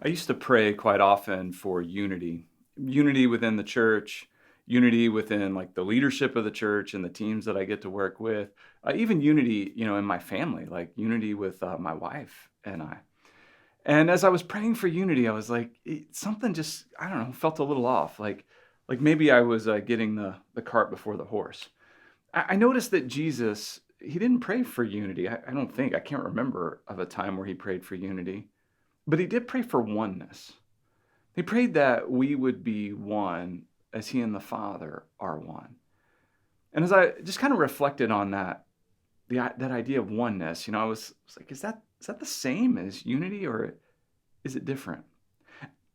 I used to pray quite often for unity within the church, unity within like the leadership of the church and the teams that I get to work with, even unity, in my family, like unity with my wife and I. And as I was praying for unity, I was like, something just, I don't know, felt a little off. Like maybe I was getting the cart before the horse. I noticed that Jesus, he didn't pray for unity. I don't think, I can't remember of a time where he prayed for unity. But he did pray for oneness. He prayed that we would be one as he and the Father are one. And as I just kind of reflected on that idea of oneness, I was like, is that the same as unity or is it different?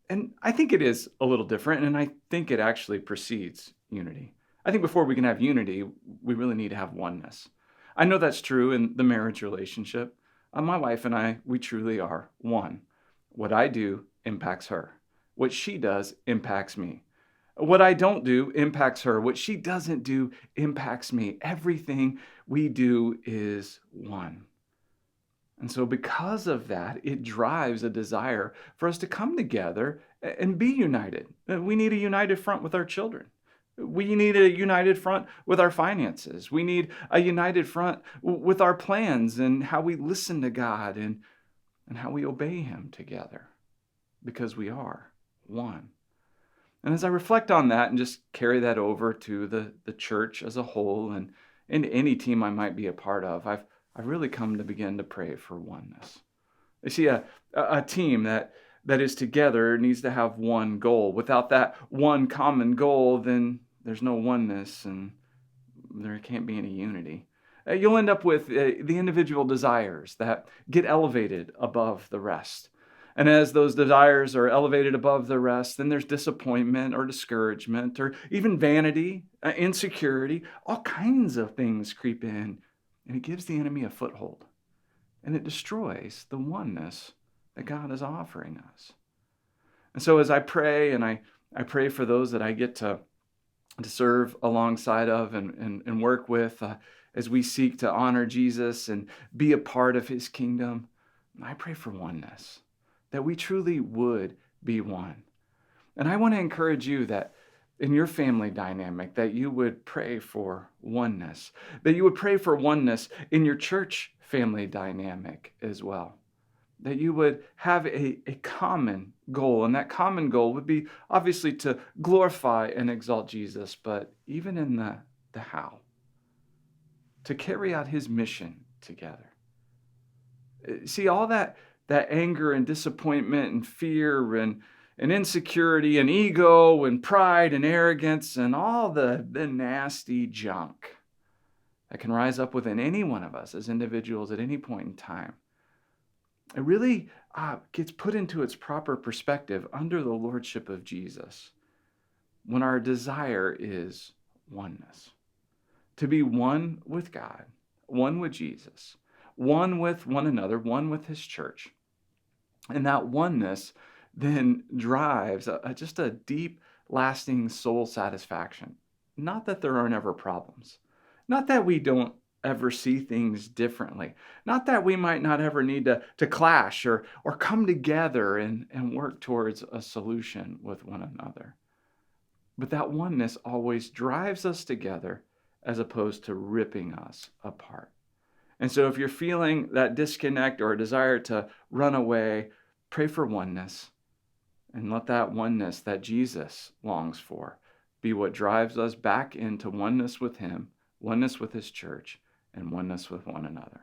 And I think it is a little different, and I think it actually precedes unity. I think before we can have unity, we really need to have oneness. I know that's true in the marriage relationship. My wife and I, we truly are one. What I do impacts her. What she does impacts me. What I don't do impacts her. What she doesn't do impacts me. Everything we do is one. And so, because of that, it drives a desire for us to come together and be united. We need a united front with our children. We need a united front with our finances. We need a united front with our plans and how we listen to God and how we obey Him together because we are one. And as I reflect on that and just carry that over to the church as a whole and any team I might be a part of, I've really come to begin to pray for oneness. You see, a team that is together needs to have one goal. Without that one common goal, then there's no oneness and there can't be any unity. You'll end up with the individual desires that get elevated above the rest. And as those desires are elevated above the rest, then there's disappointment or discouragement or even vanity, insecurity, all kinds of things creep in. And it gives the enemy a foothold. And it destroys the oneness that God is offering us. And so as I pray, and I pray for those that I get to serve alongside of and work with as we seek to honor Jesus and be a part of his kingdom, I pray for oneness, that we truly would be one. And I want to encourage you that in your family dynamic, that you would pray for oneness, that you would pray for oneness in your church family dynamic as well, that you would have a common goal. And that common goal would be obviously to glorify and exalt Jesus, but even in the how, to carry out his mission together. See, all that anger and disappointment and fear and insecurity and ego and pride and arrogance and all the nasty junk that can rise up within any one of us as individuals at any point in time. It really gets put into its proper perspective under the lordship of Jesus when our desire is oneness. To be one with God, one with Jesus, one with one another, one with his church. And that oneness then drives just a deep, lasting soul satisfaction. Not that there aren't ever problems. Not that we don't ever see things differently. Not that we might not ever need to clash or come together and work towards a solution with one another. But that oneness always drives us together as opposed to ripping us apart. And so if you're feeling that disconnect or a desire to run away, pray for oneness. And let that oneness that Jesus longs for be what drives us back into oneness with him, oneness with his church, and oneness with one another.